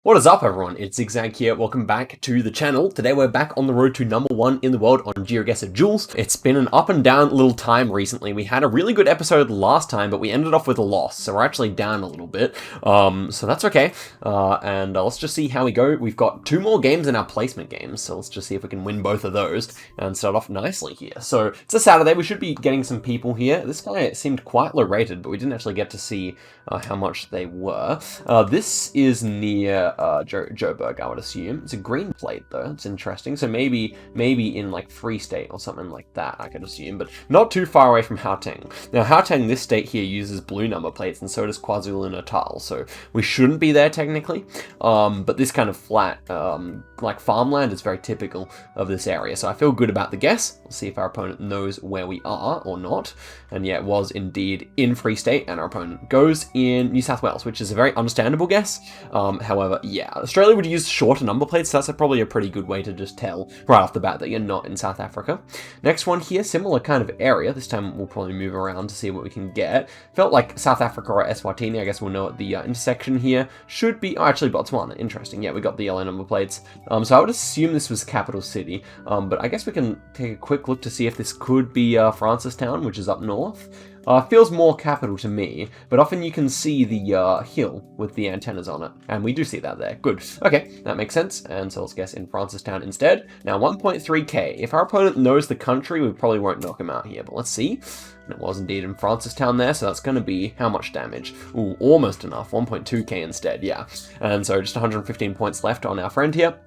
What is up, everyone? It's Zigzag here. Welcome back to the channel. Today we're back on the road to #1 in the world on Geoguessr Jules. It's been an up and down little time recently. We had a really good episode last time, but we ended off with a loss, so we're actually down a little bit. So that's okay. And let's just see how we go. We've got 2 more games in our placement games, so let's just see if we can win both of those and start off nicely here. So it's a Saturday. We should be getting some people here. This guy seemed quite low rated, but we didn't actually get to see how much they were. This is near Joburg, I would assume. It's a green plate though. It's interesting. So maybe in like Free State or something like that, I could assume, but not too far away from Gauteng. Now Gauteng, this state here, uses blue number plates, and so does KwaZulu-Natal. So we shouldn't be there technically. But this kind of flat, like farmland, is very typical of this area. So I feel good about the guess. We'll see if our opponent knows where we are or not. And yeah, it was indeed in Free State, and our opponent goes in New South Wales, which is a very understandable guess. However, yeah, Australia would use shorter number plates, so that's probably a pretty good way to just tell right off the bat that you're not in South Africa. Next one here, similar kind of area. This time we'll probably move around to see what we can get. Felt like South Africa or Eswatini. I guess we'll know at the intersection here should be, oh, actually Botswana. Interesting. Yeah, we got the yellow number plates. So I would assume this was capital city, but I guess we can take a quick look to see if this could be Francistown, which is up north. Feels more capital to me, but often you can see the hill with the antennas on it, and we do see that there. Good. Okay, that makes sense, and so let's guess in Francistown instead. Now, 1.3k. If our opponent knows the country, we probably won't knock him out here, but let's see. And it was indeed in Francistown there, so that's going to be how much damage? Ooh, almost enough. 1.2k instead, yeah. And so just 115 points left on our friend here.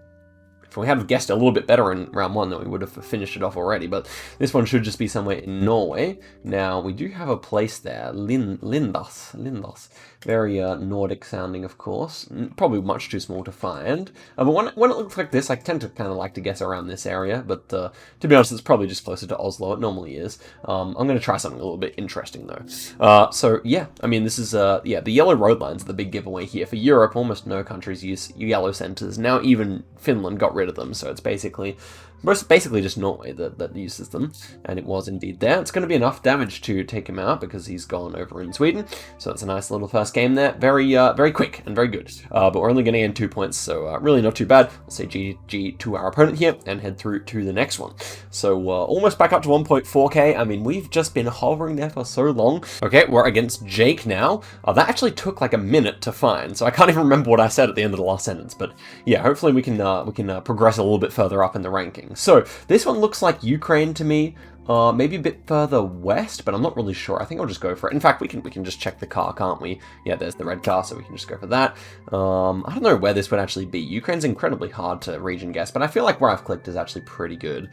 If we had guessed a little bit better in round 1, then we would have finished it off already, but this one should just be somewhere in Norway. Now, we do have a place there, Lindas. Very Nordic sounding, of course. Probably much too small to find. But when it looks like this, I tend to kind of like to guess around this area, but to be honest, it's probably just closer to Oslo. It normally is. I'm going to try something a little bit interesting, though. So, yeah, I mean, this is, yeah, the yellow road lines are the big giveaway here. For Europe, almost no countries use yellow centers. Now even Finland got rid of them, so it's basically just Norway that uses them, and it was indeed there. It's going to be enough damage to take him out because he's gone over in Sweden, so it's a nice little first game there. Very quick and very good, but we're only going to gain 2 points, so really not too bad. I'll say GG to our opponent here and head through to the next one. So almost back up to 1.4k. I mean, we've just been hovering there for so long. Okay, we're against Jake now. That actually took like a minute to find, so I can't even remember what I said at the end of the last sentence, but yeah, hopefully we can progress a little bit further up in the ranking. So this one looks like Ukraine to me. Maybe a bit further west, but I'm not really sure. I think I'll just go for it. In fact, we can just check the car, can't we? Yeah, there's the red car, so we can just go for that. I don't know where this would actually be. Ukraine's incredibly hard to region guess, but I feel like where I've clicked is actually pretty good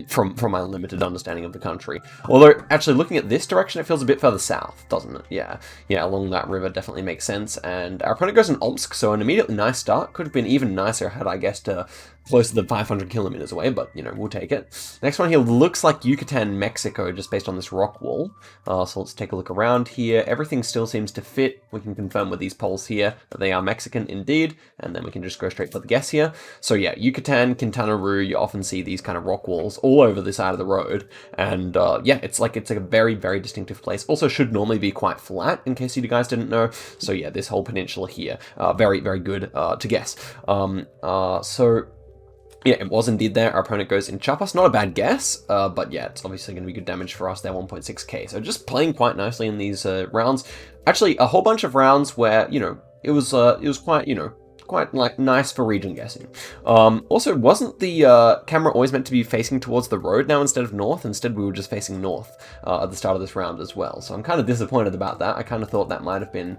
from my limited understanding of the country. Although, actually, looking at this direction, it feels a bit further south, doesn't it? Yeah, along that river definitely makes sense. And our opponent goes in Omsk, so an immediately nice start. Could have been even nicer had I guessed closer than 500 kilometers away, but, you know, we'll take it. Next one here looks like Yucatan, Mexico, just based on this rock wall. So let's take a look around here. Everything still seems to fit. We can confirm with these poles here that they are Mexican indeed, and then we can just go straight for the guess here. So yeah, Yucatan, Quintana Roo, you often see these kind of rock walls all over the side of the road, and yeah, it's like a very, very distinctive place. Also should normally be quite flat, in case you guys didn't know. So yeah, this whole peninsula here, very, very good to guess. So yeah, it was indeed there. Our opponent goes in Chiapas. Not a bad guess, but yeah, it's obviously going to be good damage for us there, 1.6k. So just playing quite nicely in these rounds. Actually, a whole bunch of rounds where, you know, it was quite, you know, quite like nice for region guessing. Also, wasn't the camera always meant to be facing towards the road now instead of north? Instead, we were just facing north at the start of this round as well. So I'm kind of disappointed about that. I kind of thought that might have been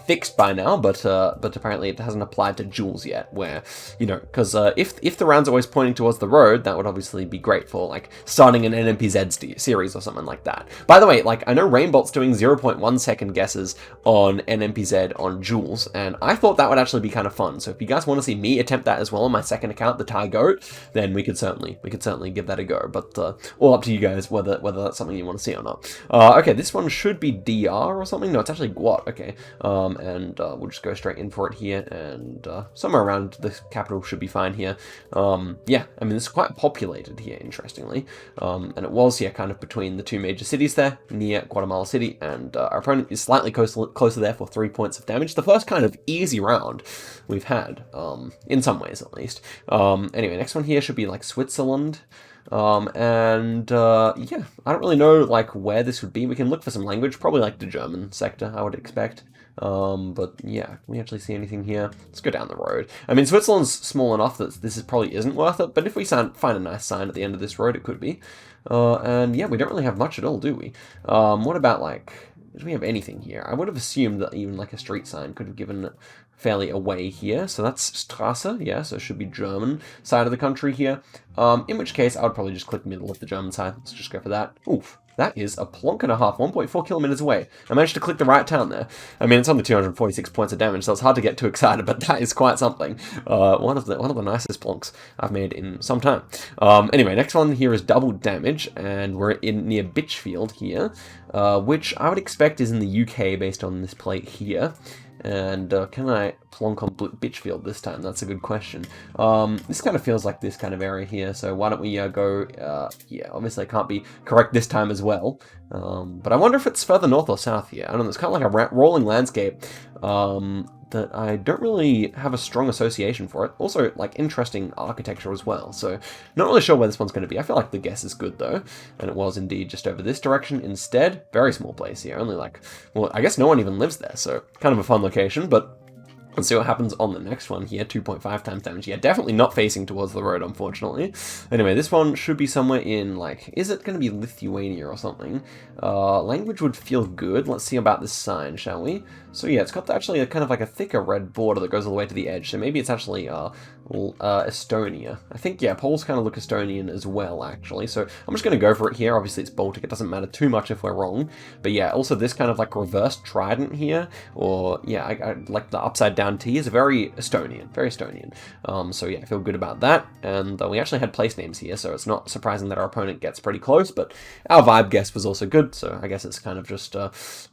fixed by now, but apparently it hasn't applied to Jules yet. Where, you know, because if the round's always pointing towards the road, that would obviously be great for like starting an NMPZ series or something like that. By the way, like I know Rainbolt's doing 0.1 second guesses on NMPZ on Jules, and I thought that would actually be kind of fun. So if you guys want to see me attempt that as well on my second account, the Thai Goat, then we could certainly give that a go. But all up to you guys whether that's something you want to see or not. Okay, this one should be DR or something. No, it's actually Guat. Okay, and we'll just go straight in for it here, and somewhere around the capital should be fine here. Yeah, I mean it's quite populated here, interestingly, and it was kind of between the 2 major cities there, near Guatemala City, and our opponent is slightly closer there for 3 points of damage. The first kind of easy round we've we've had, in some ways at least. Anyway, next one here should be like Switzerland. Yeah, I don't really know like where this would be. We can look for some language, probably like the German sector, I would expect. But yeah, can we actually see anything here? Let's go down the road. I mean, Switzerland's small enough that this probably isn't worth it, but if we find a nice sign at the end of this road, it could be. And yeah, we don't really have much at all, do we? What about like, do we have anything here? I would have assumed that even like a street sign could have given it fairly away here. So that's Strasse, yeah, so it should be German side of the country here. In which case, I would probably just click middle of the German side. Let's just go for that. Oof. That is a plonk and a half, 1.4 kilometers away. I managed to click the right town there. I mean, it's only 246 points of damage, so it's hard to get too excited, but that is quite something. One of the nicest plonks I've made in some time. Anyway, next one here is double damage, and we're near Bitchfield here, which I would expect is in the UK based on this plate here. And can I plonk on Bitchfield this time? That's a good question. This kind of feels like this kind of area here, so why don't we go, yeah, obviously I can't be correct this time as well. But I wonder if it's further north or south here. I don't know, it's kind of like a rolling landscape that I don't really have a strong association for it. Also, like, interesting architecture as well, so not really sure where this one's going to be. I feel like the guess is good, though, and it was indeed just over this direction instead. Very small place here, only like, well, I guess no one even lives there, so kind of a fun location, but let's see what happens on the next one here. 2.5 times damage. Yeah, definitely not facing towards the road, unfortunately. Anyway, this one should be somewhere in, like, is it going to be Lithuania or something? Language would feel good. Let's see about this sign, shall we? So yeah, it's got actually a kind of like a thicker red border that goes all the way to the edge. So maybe it's actually Estonia. I think, yeah, Poles kind of look Estonian as well, actually. So I'm just going to go for it here. Obviously, it's Baltic. It doesn't matter too much if we're wrong. But yeah, also this kind of like reverse trident here, or yeah, I like the upside down T is very Estonian, very Estonian. So yeah, I feel good about that. And we actually had place names here, so it's not surprising that our opponent gets pretty close, but our vibe guess was also good. So I guess it's kind of just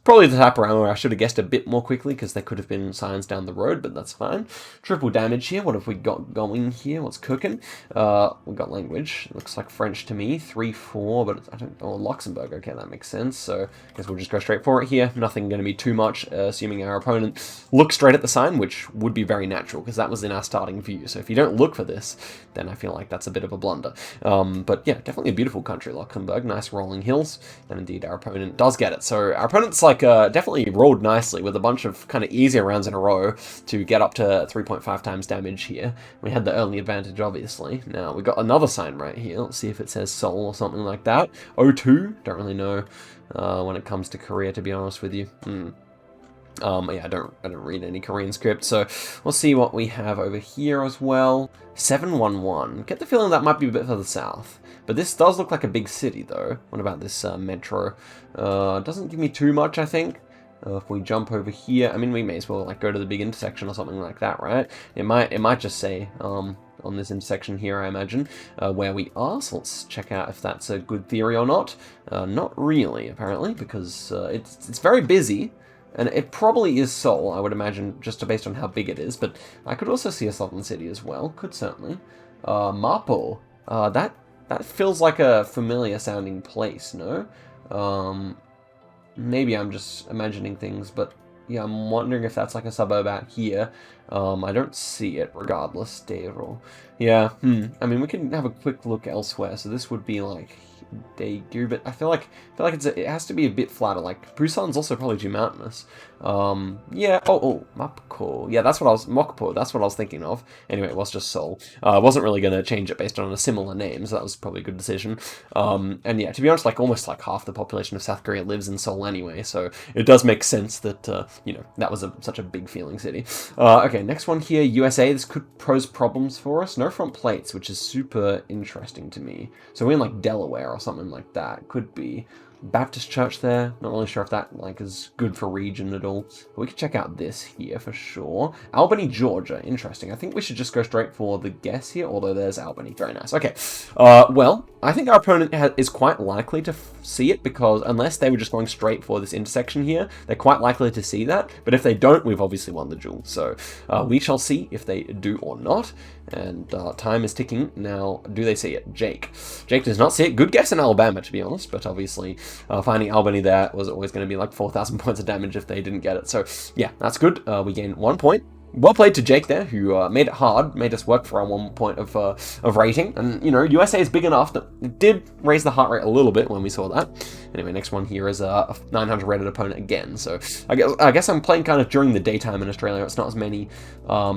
probably the type of round where I should have guessed a bit more quickly because there could have been signs down the road, but that's fine. Triple damage here. What have we got going here? What's cooking? We got language. It looks like French to me. 3-4, but I don't know. Luxembourg. Okay, that makes sense. So I guess we'll just go straight for it here. Nothing going to be too much, assuming our opponent looks straight at the sign, which would be very natural because that was in our starting view. So if you don't look for this, then I feel like that's a bit of a blunder. But yeah, definitely a beautiful country, Luxembourg. Nice rolling hills, and indeed our opponent does get it. So our opponent's like definitely rolled nicely with a bunch of kind of easier rounds in a row to get up to 3.5 times damage here. We had the early advantage, obviously. Now we got another sign right here. Let's see if it says Seoul or something like that. O2. Don't really know when it comes to Korea, to be honest with you. Yeah, I don't read any Korean script, so we'll see what we have over here as well. 711. Get the feeling that might be a bit further south. But this does look like a big city, though. What about this metro? Doesn't give me too much, I think. If we jump over here, I mean, we may as well like go to the big intersection or something like that, right? It might just say on this intersection here, I imagine, where we are. So let's check out if that's a good theory or not. Not really, apparently, because it's very busy. And it probably is Seoul, I would imagine, just based on how big it is. But I could also see a southern city as well. Could certainly. Mapo. That feels like a familiar sounding place, no? Maybe I'm just imagining things, but yeah, I'm wondering if that's like a suburb out here. I don't see it, regardless. Deiro. Yeah, I mean, we can have a quick look elsewhere. So this would be like Daegu, but I feel like it has to be a bit flatter. Like Busan's also probably too mountainous. Yeah. Oh, Mokpo. Yeah, that's what I was thinking of. Anyway, it was just Seoul. I wasn't really gonna change it based on a similar name, so that was probably a good decision. And yeah, to be honest, like almost like half the population of South Korea lives in Seoul anyway, so it does make sense that you know, that was such a big feeling city. Okay, next one here, USA. This could pose problems for us. No front plates, which is super interesting to me. So we're in like Delaware or something like that. Could be Baptist church there. Not really sure if that like is good for region at all. But we could check out this here for sure. Albany, Georgia. Interesting. I think we should just go straight for the guess here, although there's Albany. Very nice. Okay. Well, I think our opponent is quite likely to see it, because unless they were just going straight for this intersection here, they're quite likely to see that. But if they don't, we've obviously won the duel. So we shall see if they do or not. And time is ticking. Now, do they see it? Jake does not see it. Good guess in Alabama, to be honest, but obviously finding Albany there was always going to be like 4,000 points of damage if they didn't get it. So yeah, that's good. We gain 1 point. well played to Jake there, who made it hard, made us work for our 1 point of rating. And, you know, USA is big enough that it did raise the heart rate a little bit when we saw that. Anyway, next one here is a 900 rated opponent again. So I guess I'm playing kind of during the daytime in Australia. It's not as many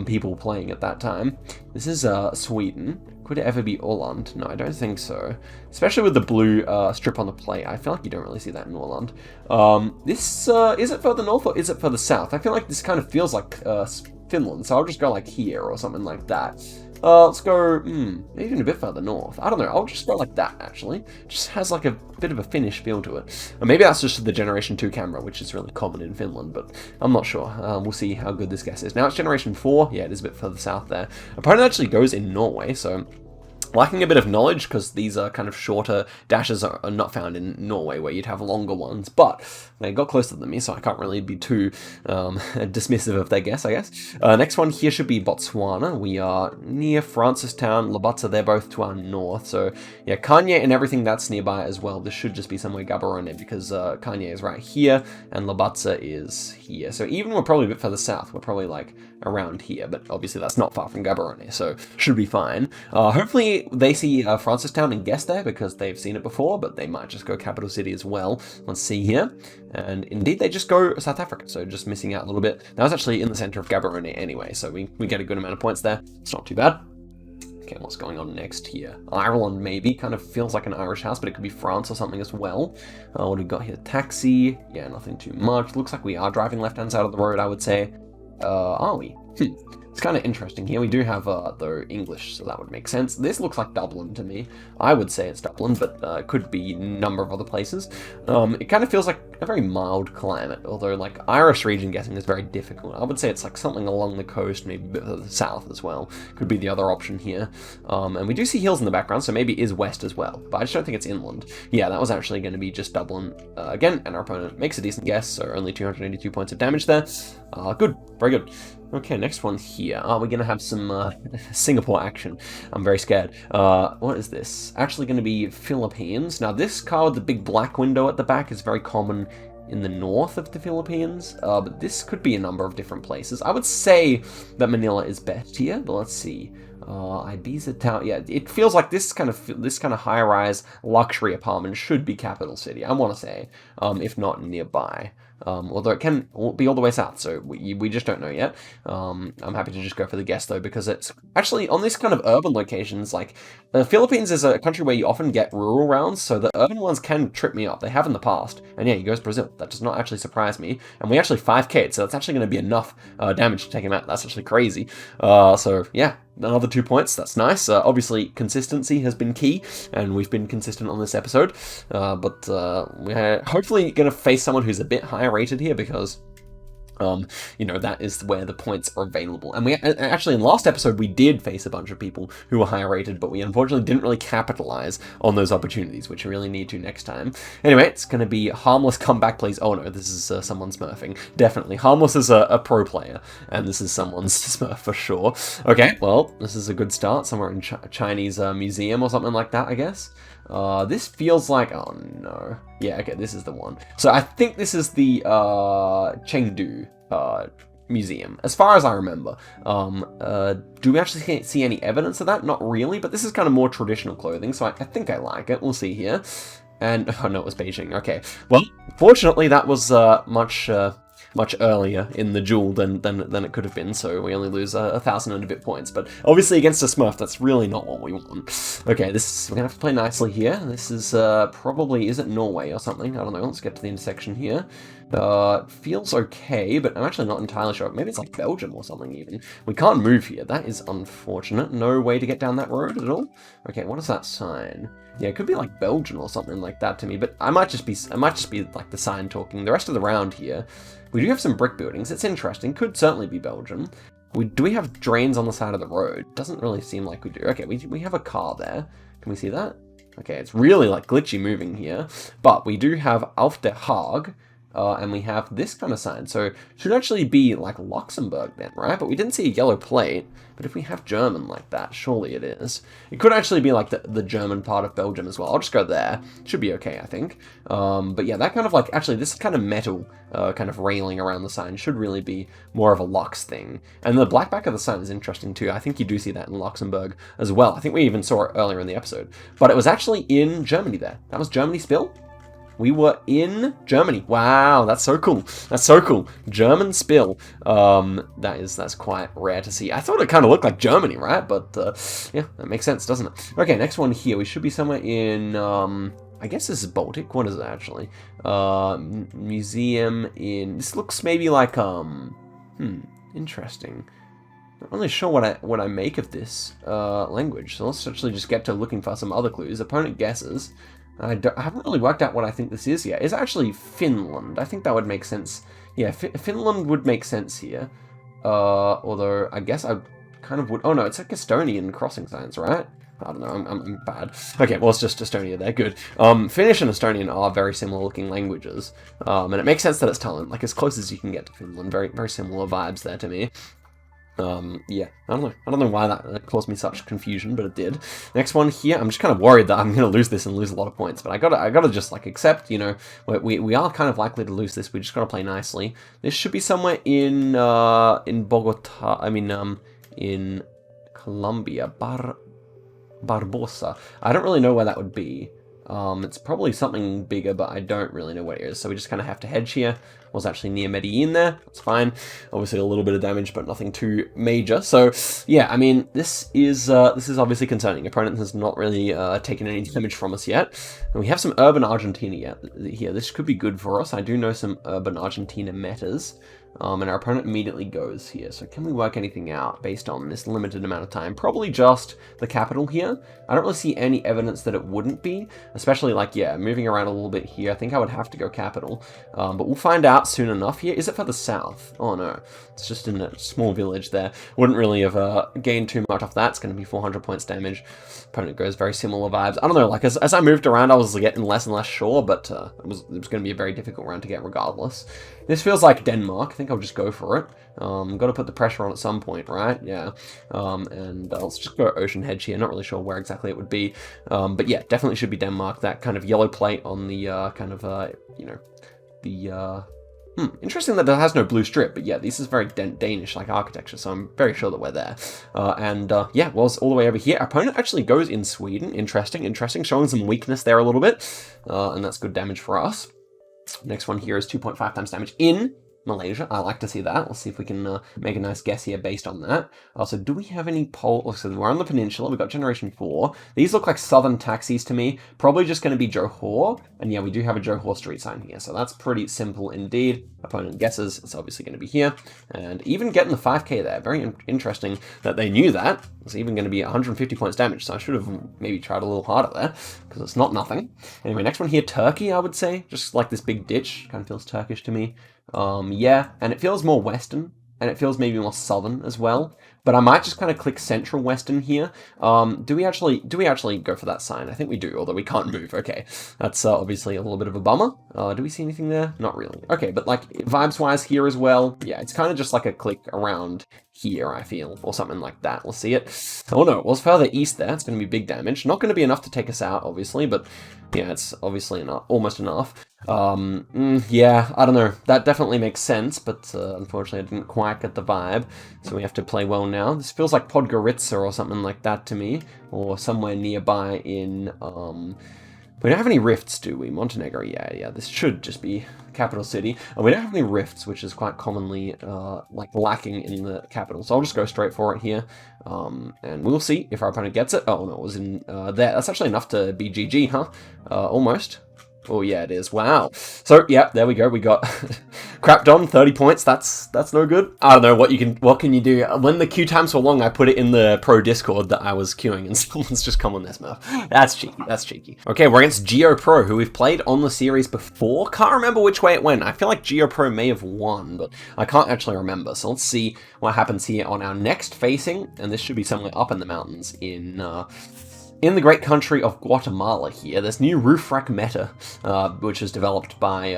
people playing at that time. This is Sweden. Could it ever be Åland? No, I don't think so. Especially with the blue strip on the plate. I feel like you don't really see that in Åland. This, is it further north or is it further south? I feel like this kind of feels like Finland, so I'll just go like here or something like that. Let's go, maybe even a bit further north. I don't know, I'll just go like that, actually. Just has like a bit of a Finnish feel to it. Or maybe that's just the Generation 2 camera, which is really common in Finland, but I'm not sure. We'll see how good this guess is. Now it's Generation 4, yeah, it is a bit further south there. Opponent actually goes in Norway, so lacking a bit of knowledge, because these are kind of shorter dashes are not found in Norway, where you'd have longer ones, but they got closer than me, so I can't really be too dismissive of their guess, I guess. Next one here should be Botswana. We are near Francistown, Labatsa, they're both to our north, so yeah, Kanye and everything that's nearby as well. This should just be somewhere Gaborone, because Kanye is right here, and Labatsa is here. So even we're probably a bit further south, we're probably like around here, but obviously that's not far from Gaborone, so should be fine. Hopefully they see Francistown and guess there, because they've seen it before, but they might just go capital city as well. Let's see here. And indeed, they just go South Africa, so just missing out a little bit. That was actually in the center of Gaborone anyway, so we get a good amount of points there. It's not too bad. Okay, what's going on next here? Ireland, maybe. Kind of feels like an Irish house, but it could be France or something as well. What have we got here? Taxi. Yeah, nothing too much. Looks like we are driving left-hand side of the road, I would say. Are we? It's kind of interesting here. We do have, though, English, so that would make sense. This looks like Dublin to me. I would say it's Dublin, but it could be a number of other places. It kind of feels like a very mild climate, although, like, Irish region guessing is very difficult. I would say it's, like, something along the coast, maybe a bit further south as well. Could be the other option here. And we do see hills in the background, so maybe it is west as well, but I just don't think it's inland. Yeah, that was actually going to be just Dublin again, and our opponent makes a decent guess, so only 282 points of damage there. Good, very good. Okay, next one here. We're going to have some Singapore action. I'm very scared. What is this? Actually going to be Philippines. Now, this car with the big black window at the back is very common in the north of the Philippines, but this could be a number of different places. I would say that Manila is best here, but let's see. Ibiza Town. Yeah, it feels like this kind of high-rise luxury apartment should be capital city, I want to say, if not nearby. Although it can be all the way south, so we just don't know yet. I'm happy to just go for the guess, though, because it's actually on these kind of urban locations, like, the Philippines is a country where you often get rural rounds, so the urban ones can trip me up. They have in the past, and yeah, he goes Brazil. That does not actually surprise me, and we actually 5k'd, so that's actually going to be enough damage to take him out. That's actually crazy. So, yeah. Another 2 points, that's nice. Obviously, consistency has been key, and we've been consistent on this episode. But we're hopefully going to face someone who's a bit higher rated here, because you know, that is where the points are available. And we actually, in last episode, we did face a bunch of people who were higher rated, but we unfortunately didn't really capitalize on those opportunities, which we really need to next time. Anyway, it's going to be Harmless Comeback, please. Oh no, this is someone smurfing. Definitely. Harmless is a pro player, and this is someone's smurf for sure. Okay, well, this is a good start. Somewhere in a Chinese museum or something like that, I guess. This feels like, oh no. Yeah, okay, this is the one. So I think this is the Chengdu museum, as far as I remember. Do we actually see any evidence of that? Not really, but this is kind of more traditional clothing, so I think I like it. We'll see here. And, oh no, it was Beijing. Okay, well, fortunately that was much earlier in the duel than it could have been, so we only lose 1,000 and a bit points. But obviously against a Smurf, that's really not what we want. Okay, we're gonna have to play nicely here. This is probably, is it Norway or something? I don't know. Let's get to the intersection here. Feels okay, but I'm actually not entirely sure. Maybe it's like Belgium or something even. We can't move here. That is unfortunate. No way to get down that road at all. Okay, what is that sign? Yeah, it could be like Belgian or something like that to me, but I might just be like the sign talking. The rest of the round here, we do have some brick buildings. It's interesting. Could certainly be Belgium. Do we have drains on the side of the road? Doesn't really seem like we do. Okay, we have a car there. Can we see that? Okay, it's really like glitchy moving here, but we do have Auf der Haag. and we have this kind of sign. So it should actually be like Luxembourg then, right? But we didn't see a yellow plate. But if we have German like that, surely it is. It could actually be like the German part of Belgium as well. I'll just go there. Should be okay, I think. But yeah, that kind of like, actually this kind of metal kind of railing around the sign should really be more of a Lux thing. And the black back of the sign is interesting too. I think you do see that in Luxembourg as well. I think we even saw it earlier in the episode. But it was actually in Germany there. That was Germany Spill. We were in Germany. Wow, that's so cool. That's so cool. German Spill. That's quite rare to see. I thought it kind of looked like Germany, right? But yeah, that makes sense, doesn't it? Okay, next one here. We should be somewhere in I guess this is Baltic. What is it actually? Museum in. This looks maybe like interesting. Not really sure what I make of this language. So let's actually just get to looking for some other clues. Opponent guesses. I haven't really worked out what I think this is yet. It's actually Finland. I think that would make sense. Yeah, Finland would make sense here. Although, I guess I kind of would... Oh, no, it's like Estonian crossing signs, right? I don't know, I'm bad. Okay, well, it's just Estonia there, good. Finnish and Estonian are very similar looking languages. And it makes sense that it's Tallinn, like as close as you can get to Finland. Very, very similar vibes there to me. Yeah, I don't know why that caused me such confusion, but it did. Next one here, I'm just kind of worried that I'm going to lose this and lose a lot of points, but I gotta just like accept, you know, we are kind of likely to lose this. We just gotta play nicely. This should be somewhere in Bogota. I mean, in Colombia, Barbosa. I don't really know where that would be. It's probably something bigger, but I don't really know what it is. So we just kind of have to hedge here. Was actually near Medellin there. That's fine. Obviously a little bit of damage, but nothing too major. So yeah, I mean, this is obviously concerning. Opponent has not really taken any damage from us yet. And we have some urban Argentina here. This could be good for us. I do know some urban Argentina metas. And our opponent immediately goes here. So can we work anything out based on this limited amount of time? Probably just the capital here. I don't really see any evidence that it wouldn't be, especially like, yeah, moving around a little bit here. I think I would have to go capital, but we'll find out soon enough here. Is it for the south? Oh no, it's just in a small village there. Wouldn't really have gained too much off that. It's going to be 400 points damage. Opponent goes very similar vibes. I don't know, like as I moved around, I was getting less and less sure, but it was going to be a very difficult round to get regardless. This feels like Denmark. I think I'll just go for it. Got to put the pressure on at some point, right? Yeah. And let's just go Ocean Hedge here. Not really sure where exactly it would be. But yeah, definitely should be Denmark. That kind of yellow plate on the you know, the... interesting that it has no blue strip, but yeah, this is very Danish-like architecture, so I'm very sure that we're there. Yeah, well, it's all the way over here. Our opponent actually goes in Sweden. Interesting, showing some weakness there a little bit, and that's good damage for us. Next one here is 2.5 times damage in Malaysia. I like to see that. Let's see if we can make a nice guess here based on that. So do we have any so we're on the peninsula. We've got Generation 4. These look like southern taxis to me. Probably just going to be Johor. And yeah, we do have a Johor street sign here. So that's pretty simple indeed. Opponent guesses. It's obviously going to be here. And even getting the 5k there. Very interesting that they knew that. It's even going to be 150 points damage. So I should have maybe tried a little harder there, because it's not nothing. Anyway, next one here, Turkey, I would say. Just like this big ditch. Kind of feels Turkish to me. Yeah, and it feels more western, and it feels maybe more southern as well. But I might just kind of click central western here. Do we actually go for that sign? I think we do, although we can't move. Okay, that's obviously a little bit of a bummer. Do we see anything there? Not really. Okay, but like vibes-wise here as well, yeah, it's kind of just like a click around here, I feel, or something like that. We'll see it. Oh no, it was further east there. It's going to be big damage. Not going to be enough to take us out, obviously, but yeah, it's obviously almost enough. Yeah, I don't know. That definitely makes sense, but unfortunately I didn't quite get the vibe, so we have to play well now. This feels like Podgorica or something like that to me, or somewhere nearby in, we don't have any rifts, do we? Montenegro, yeah, this should just be capital city. And we don't have any rifts, which is quite commonly, like, lacking in the capital. So I'll just go straight for it here, and we'll see if our opponent gets it. Oh, no, it was in, there. That's actually enough to be GG, huh? Almost. Oh yeah, it is. Wow. So yeah, there we go. We got crapped on 30 points. That's no good. I don't know what can you do. When the queue times were long, I put it in the pro Discord that I was queuing, and someone's just come on this map. That's cheeky. Okay, we're against GeoPro, who we've played on the series before. Can't remember which way it went. I feel like GeoPro may have won, but I can't actually remember. So let's see what happens here on our next facing, and this should be somewhere up in the mountains in the great country of Guatemala here. There's new roof rack meta, which is developed by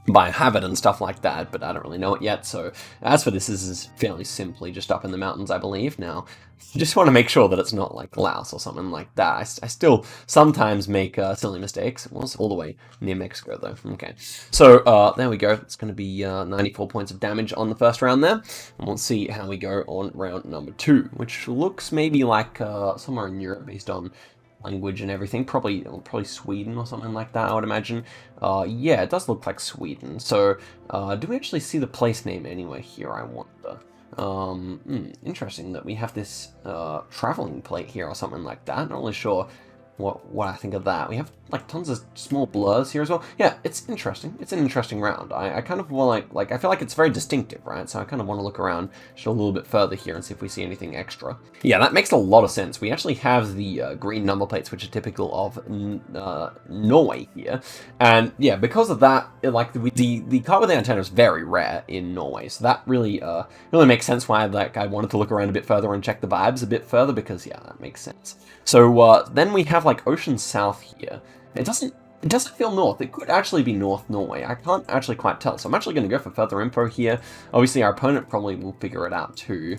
by habit and stuff like that, but I don't really know it yet. So as for this is fairly simply just up in the mountains, I believe. Now, just want to make sure that it's not like Laos or something like that. I still sometimes make silly mistakes. It was all the way near Mexico, though. Okay, so there we go. It's going to be 94 points of damage on the first round there. And we'll see how we go on round number 2, which looks maybe like somewhere in Europe based on language and everything, probably Sweden or something like that, I would imagine. Yeah, it does look like Sweden. So, do we actually see the place name anywhere here, I wonder? Interesting that we have this traveling plate here or something like that. Not really sure what I think of that. We have like tons of small blurs here as well. Yeah, it's interesting. It's an interesting round. I kind of want like I feel like it's very distinctive, right? So I kind of want to look around just a little bit further here and see if we see anything extra. Yeah, that makes a lot of sense. We actually have the green number plates, which are typical of Norway here, and yeah, because of that, like the car with the antenna is very rare in Norway. So that really makes sense why I wanted to look around a bit further and check the vibes a bit further, because yeah, that makes sense. So then we have like Ocean South here. It doesn't feel north. It could actually be North Norway. I can't actually quite tell. So I'm actually going to go for further info here. Obviously, our opponent probably will figure it out too.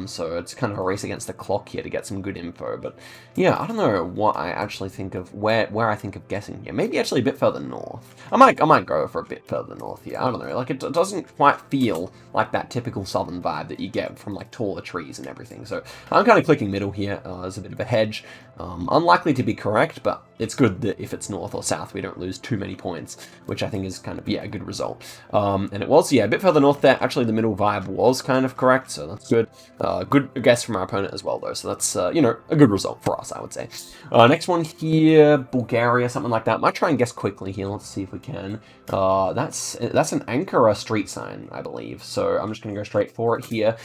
So it's kind of a race against the clock here to get some good info. But yeah, I don't know what I actually think of where I think of guessing here. Maybe actually a bit further north. I might go for a bit further north here. I don't know. Like it doesn't quite feel like that typical southern vibe that you get from like taller trees and everything. So I'm kind of clicking middle here as a bit of a hedge. Unlikely to be correct, but it's good that if it's north or south, we don't lose too many points, which I think is kind of, yeah, a good result. And it was, yeah, a bit further north there. Actually, the middle vibe was kind of correct, so that's good. Good guess from our opponent as well, though, so that's, you know, a good result for us, I would say. Next one here, Bulgaria, something like that. Might try and guess quickly here. Let's see if we can. That's an Ankara street sign, I believe, so I'm just going to go straight for it here.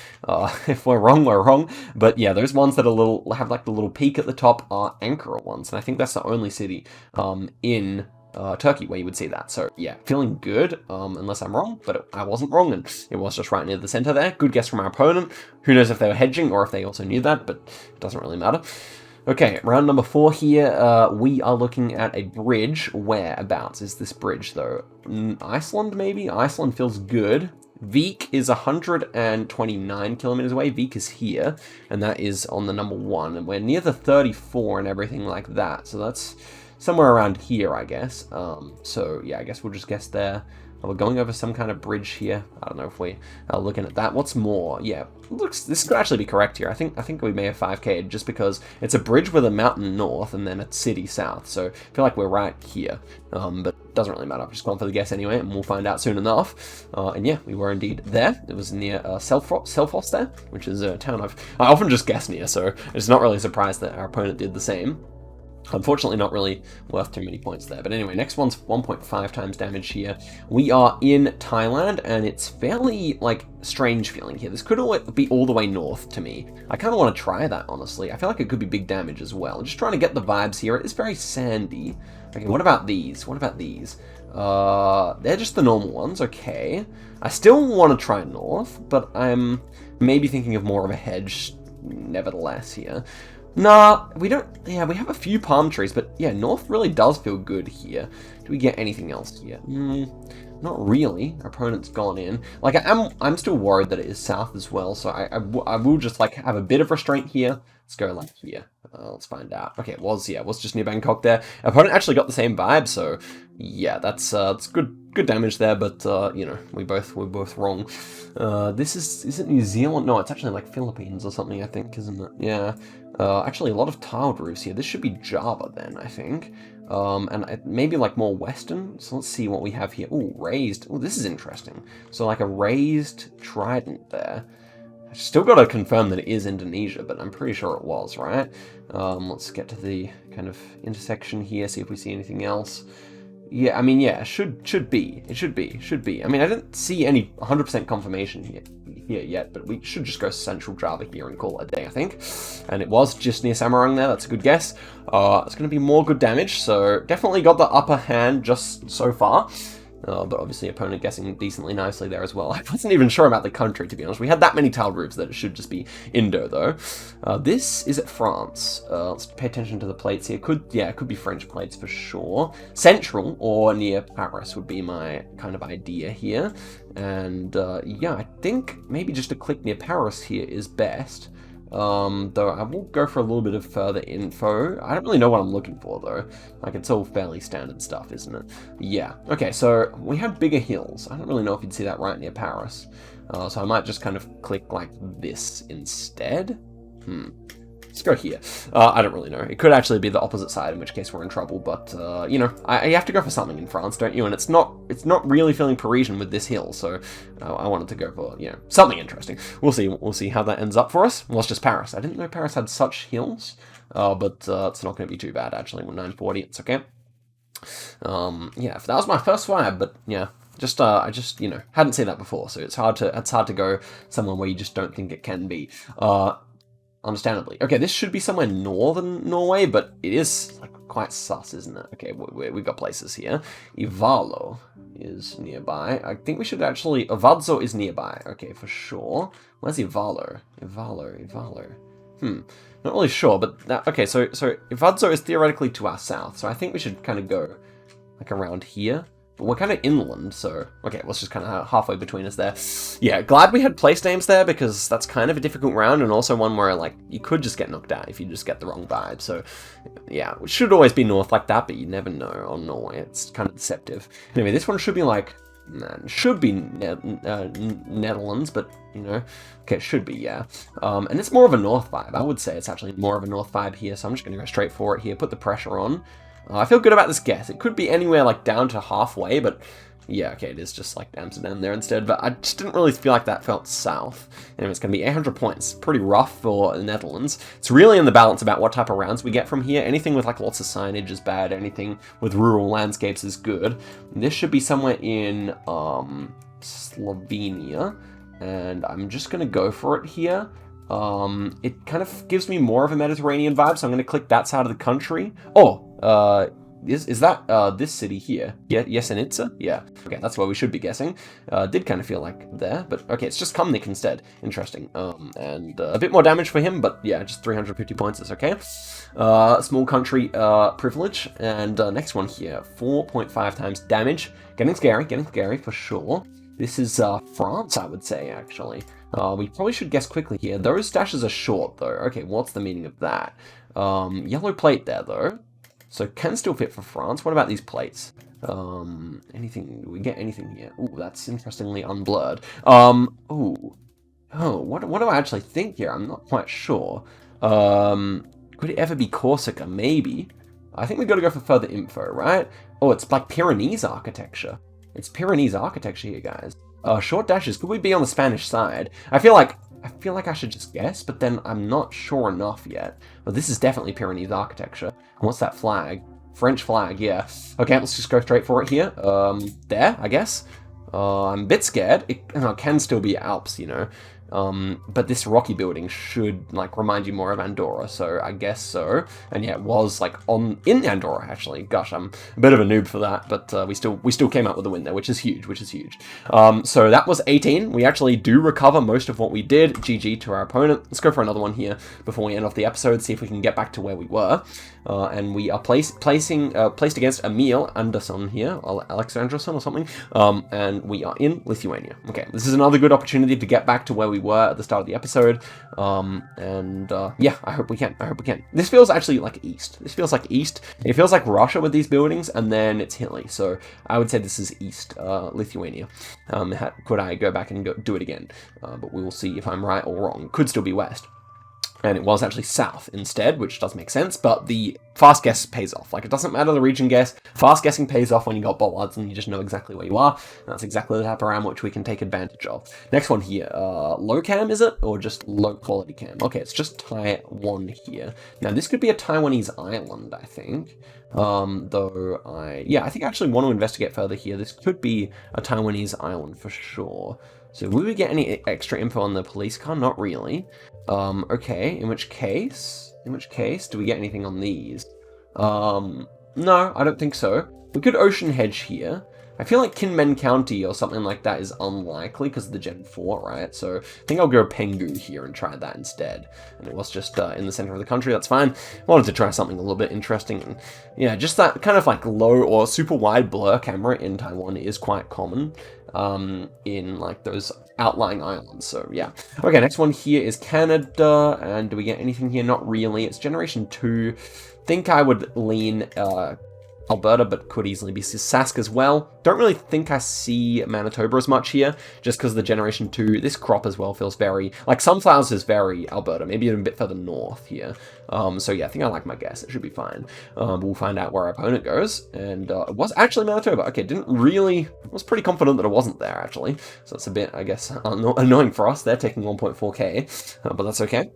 If we're wrong, we're wrong. But yeah, those ones that are have like the little peak at the top are Ankara ones, and I think that's the only city in Turkey where you would see that. So yeah, feeling good, unless I'm wrong, but I wasn't wrong, and it was just right near the center there. Good guess from our opponent. Who knows if they were hedging or if they also knew that, but it doesn't really matter. Okay, round number 4 here, we are looking at a bridge. Whereabouts is this bridge, though? Iceland, maybe? Iceland feels good. Vik is 129 kilometers away. Vik is here, and that is on the number 1, and we're near the 34 and everything like that, so that's somewhere around here, I guess. So yeah, I guess we'll just guess there. We're going over some kind of bridge here. I don't know if we are looking at that. What's more? Yeah, this could actually be correct here. I think we may have 5K'd just because it's a bridge with a mountain north and then a city south. So I feel like we're right here. But it doesn't really matter. I've just gone for the guess anyway, and we'll find out soon enough. And yeah, we were indeed there. It was near Selfoss there, which is a town I often just guess near, so it's not really surprised that our opponent did the same. Unfortunately, not really worth too many points there. But anyway, next one's 1.5 times damage here. We are in Thailand, and it's fairly, like, strange feeling here. This could be all the way north to me. I kind of want to try that, honestly. I feel like it could be big damage as well. Just trying to get the vibes here. It is very sandy. Okay, what about these? What about these? They're just the normal ones. Okay. I still want to try north, but I'm maybe thinking of more of a hedge nevertheless here. Nah, we don't. Yeah, we have a few palm trees, but yeah, north really does feel good here. Do we get anything else here? Not really. Our opponent's gone in. Like, I'm still worried that it is south as well, so I will just like have a bit of restraint here. Let's go like here. Let's find out. Okay, it was just near Bangkok there. Our opponent actually got the same vibe, so yeah, that's good damage there, but you know, we're both wrong. Is it New Zealand? No, it's actually like Philippines or something, I think, isn't it? Yeah. Actually, a lot of tiled roofs here. This should be Java then, I think. And maybe like more western. So let's see what we have here. Ooh, raised. Ooh, this is interesting. So like a raised trident there. I still got to confirm that it is Indonesia, but I'm pretty sure it was, right? Let's get to the kind of intersection here, see if we see anything else. Yeah, I mean, yeah, should be. It should be. I mean, I didn't see any 100% confirmation here yet, but we should just go Central Java here and call it a day, I think. And it was just near Samarang there. That's a good guess. It's going to be more good damage, so definitely got the upper hand just so far. But obviously opponent guessing decently nicely there as well. I wasn't even sure about the country, to be honest. We had that many tiled roofs that it should just be Indo, though. This is at France. Let's pay attention to the plates here. It could be French plates for sure. Central or near Paris would be my kind of idea here. And yeah, I think maybe just a click near Paris here is best. Though I will go for a little bit of further info. I don't really know what I'm looking for, though. Like, it's all fairly standard stuff, isn't it? Yeah. Okay, so we have bigger hills. I don't really know if you'd see that right near Paris. So I might just kind of click like this instead. Let's go here. I don't really know. It could actually be the opposite side, in which case we're in trouble. But you know, you have to go for something in France, don't you? And it's not really feeling Parisian with this hill. So I wanted to go for something interesting. We'll see. We'll see how that ends up for us. Well, it's just Paris. I didn't know Paris had such hills. But it's not going to be too bad actually. With 940, it's okay. Yeah, that was my first vibe, but yeah. I just hadn't seen that before, so it's hard to go somewhere where you just don't think it can be. Understandably. Okay, this should be somewhere northern Norway, but it is like quite sus, isn't it? Okay, we've got places here. Ivalo is nearby. I think we should actually... Vadzo is nearby. Okay, for sure. Where's Ivalo? Ivalo. Not really sure, but... okay, so Vadzo is theoretically to our south, so I think we should kind of go like around here. But we're kind of inland, so... Okay, let's just kind of halfway between us there. Yeah, glad we had place names there, because that's kind of a difficult round, and also one where, like, you could just get knocked out if you just get the wrong vibe. So, yeah, it should always be north like that, but you never know on Norway. It's kind of deceptive. Anyway, this one should be, like... should be Netherlands, but, okay, it should be, yeah. And it's more of a north vibe. I would say it's actually more of a north vibe here, so I'm just going to go straight for it here, put the pressure on. I feel good about this guess. It could be anywhere like down to halfway, but yeah, okay, it is just like Amsterdam there instead, but I just didn't really feel like that felt south. Anyway, it's going to be 800 points. Pretty rough for the Netherlands. It's really in the balance about what type of rounds we get from here. Anything with like lots of signage is bad. Anything with rural landscapes is good. This should be somewhere in Slovenia, and I'm just going to go for it here. It kind of gives me more of a Mediterranean vibe, so I'm going to click that side of the country. Is that this city here? Yeah, Jesenice? Yeah. Okay, that's where we should be guessing. Did kind of feel like there, but okay, it's just Kamnik instead. Interesting. And a bit more damage for him, but yeah, just 350 points is okay. Small country privilege, and next one here, 4.5 times damage. Getting scary for sure. This is France, I would say, actually. We probably should guess quickly here. Those stashes are short, though. Okay, what's the meaning of that? Yellow plate there, though. So can still fit for France. What about these plates? Anything? Do we get anything here? Ooh, that's interestingly unblurred. What do I actually think here? I'm not quite sure. Could it ever be Corsica? Maybe. I think we've got to go for further info, right? Oh, it's like Pyrenees architecture. It's Pyrenees architecture here, guys. Short dashes. Could we be on the Spanish side? I feel like I should just guess, but then I'm not sure enough yet. But this is definitely Pyrenees architecture. And what's that flag? French flag, yeah. Okay, let's just go straight for it here. There, I guess. I'm a bit scared. It can still be Alps, but this rocky building should like remind you more of Andorra, so I guess so. And yeah, it was like in Andorra actually. Gosh, I'm a bit of a noob for that, but we still came out with a win there, which is huge. So that was 18. We actually do recover most of what we did. GG to our opponent. Let's go for another one here before we end off the episode. See if we can get back to where we were. And we are placed against Emil Andersson here, Alexanderson or something. And we are in Lithuania. Okay, this is another good opportunity to get back to where we were at the start of the episode. Yeah, I hope we can. This feels actually like east. It feels like Russia with these buildings, and then it's hilly. So I would say this is east Lithuania. Could I go back and do it again? But we will see if I'm right or wrong. Could still be west. And it was actually south instead, which does make sense, but the fast guess pays off. Like, it doesn't matter the region guess. Fast guessing pays off when you got bollards and you just know exactly where you are. And that's exactly the type of round which we can take advantage of. Next one here. Low cam, is it? Or just low quality cam? Okay, it's just Taiwan here. Now, this could be a Taiwanese island, I think. I think I actually want to investigate further here. This could be a Taiwanese island for sure. So will we get any extra info on the police car? Not really. Okay, in which case, do we get anything on these? No, I don't think so. We could ocean hedge here. I feel like Kinmen County or something like that is unlikely because of the Gen 4, right? So I think I'll go Penghu here and try that instead. And it was just in the center of the country, that's fine. I wanted to try something a little bit interesting. And yeah, just that kind of like low or super wide blur camera in Taiwan is quite common in like those outlying islands. So yeah. Okay, next one here is Canada. And do we get anything here? Not really. It's Generation 2. Think I would lean Alberta, but could easily be Sask as well. Don't really think I see Manitoba as much here, just because the Generation 2, this crop as well feels very, like Sunflowers is very Alberta, maybe even a bit further north here. So yeah, I think I like my guess. It should be fine. We'll find out where our opponent goes, and it was actually Manitoba. Okay, was pretty confident that it wasn't there, actually. So it's a bit, I guess, annoying for us. They're taking 1.4k, but that's okay.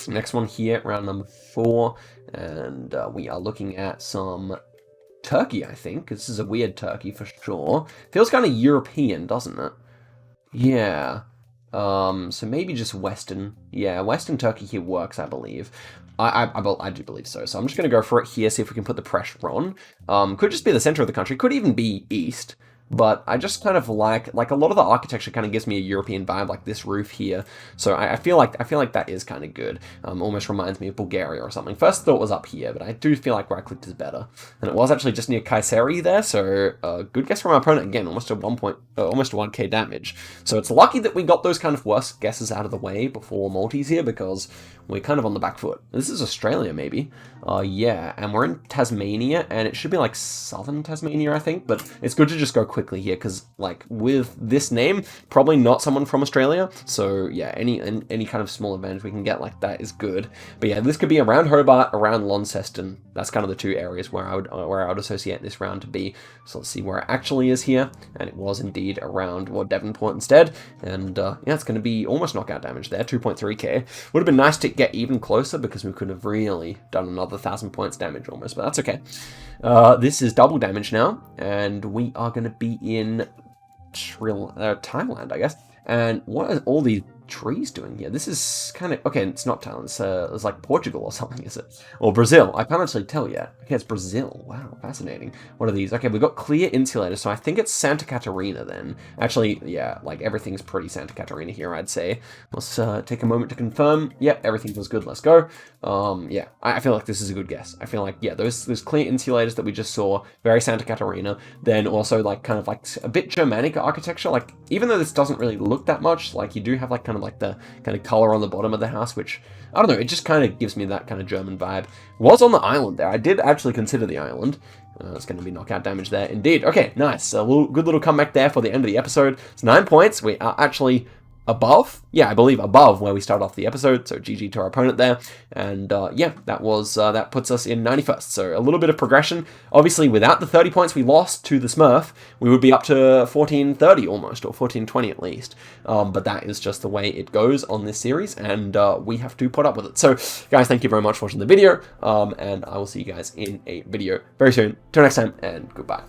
Next one here, round number 4, and we are looking at some Turkey, I think. This is a weird Turkey for sure. Feels kind of European, doesn't it? Yeah. So maybe just Western. Yeah, Western Turkey here works, I believe. I do believe so. So I'm just going to go for it here, see if we can put the pressure on. Could just be the center of the country. Could even be east. But I just kind of like a lot of the architecture kind of gives me a European vibe, like this roof here. So I feel like that is kind of good. Almost reminds me of Bulgaria or something. First thought was up here, but I do feel like where I clicked is better. And it was actually just near Kayseri there, so good guess from our opponent again, almost a 1k damage. So it's lucky that we got those kind of worst guesses out of the way before Maltese here, because we're kind of on the back foot. This is Australia, maybe. Yeah, and we're in Tasmania, and it should be like southern Tasmania, I think, but it's good to just go quickly here, because like with this name, probably not someone from Australia. So yeah, any kind of small advantage we can get like that is good. But yeah, this could be around Hobart, around Launceston. That's kind of the two areas where I would associate this round to be. So let's see where it actually is here, and it was indeed around Devonport instead. And yeah, it's going to be almost knockout damage there, 2.3k. Would have been nice to get even closer, because we could have really done another 1,000 points damage almost, but that's okay. This is double damage now, and we are going to be in Thailand, I guess. And what are all these trees doing here? This is kind of, okay, it's not Thailand, it's like Portugal or something, is it? Or Brazil, I can't actually tell yet. Okay, it's Brazil, wow, fascinating. What are these? Okay, we've got clear insulators, so I think it's Santa Catarina then. Actually, yeah, like everything's pretty Santa Catarina here, I'd say. Let's take a moment to confirm. Yep, everything was good, let's go. Yeah, I feel like this is a good guess. I feel like, yeah, those clear insulators that we just saw, very Santa Catarina, then also like kind of like a bit Germanic architecture, like even though this doesn't really look that much, like you do have like kind of like the kind of color on the bottom of the house, which I don't know, it just kind of gives me that kind of German vibe. Was on the island there. I did actually consider the island. It's going to be knockout damage there indeed. Okay, nice. A good little comeback there for the end of the episode. It's 9 points. We are actually above, yeah, I believe above where we started off the episode, so GG to our opponent there, and yeah, that puts us in 91st, so a little bit of progression. Obviously, without the 30 points we lost to the Smurf, we would be up to 1430 almost, or 1420 at least, but that is just the way it goes on this series, and we have to put up with it. So, guys, thank you very much for watching the video, and I will see you guys in a video very soon. Till next time, and goodbye.